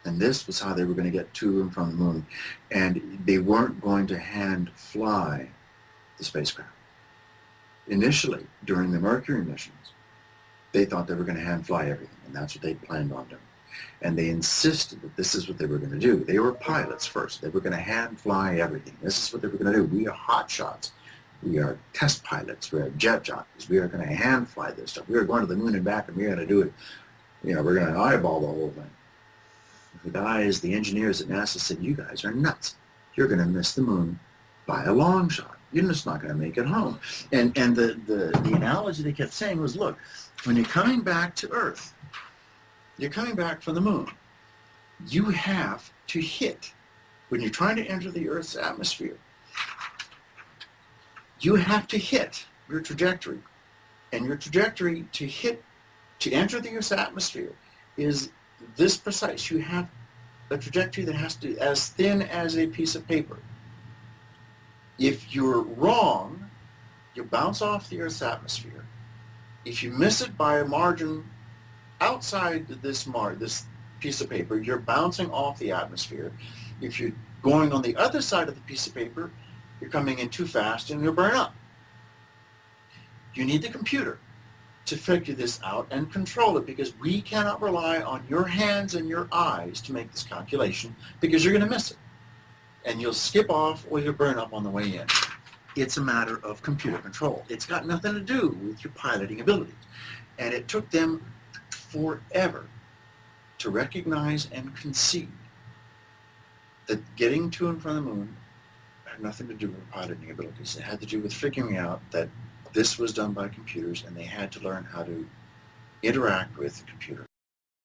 And this was how they were going to get to and from the moon. And they weren't going to hand fly the spacecraft. Initially, during the Mercury missions, they thought they were going to hand fly everything, and that's what they planned on doing. And they insisted that this is what they were going to do. They were pilots first. They were going to hand fly everything. This is what they were going to do. We are hotshots. We are test pilots. We are jet jockeys. We are going to hand fly this stuff. We are going to the moon and back, and we're going to do it. You know, we're going to eyeball the whole thing. The guys, the engineers at NASA said, you guys are nuts. You're going to miss the moon by a long shot. You're just not going to make it home. And the analogy they kept saying was, look, when you're coming back to Earth, you're coming back from the moon, you have to hit, when you're trying to enter the Earth's atmosphere, you have to hit your trajectory. And your trajectory to enter the Earth's atmosphere is this precise. You have a trajectory that has to be as thin as a piece of paper. If you're wrong, you bounce off the Earth's atmosphere. If you miss it by a margin outside this piece of paper, you're bouncing off the atmosphere. If you're going on the other side of the piece of paper, you're coming in too fast and you'll burn up. You need the computer to figure this out and control it, because we cannot rely on your hands and your eyes to make this calculation, because you're going to miss it. And you'll skip off or you'll burn up on the way in. It's a matter of computer control. It's got nothing to do with your piloting abilities. And it took them forever to recognize and concede that getting to and from the moon had nothing to do with piloting abilities. It had to do with figuring out that this was done by computers, and they had to learn how to interact with the computer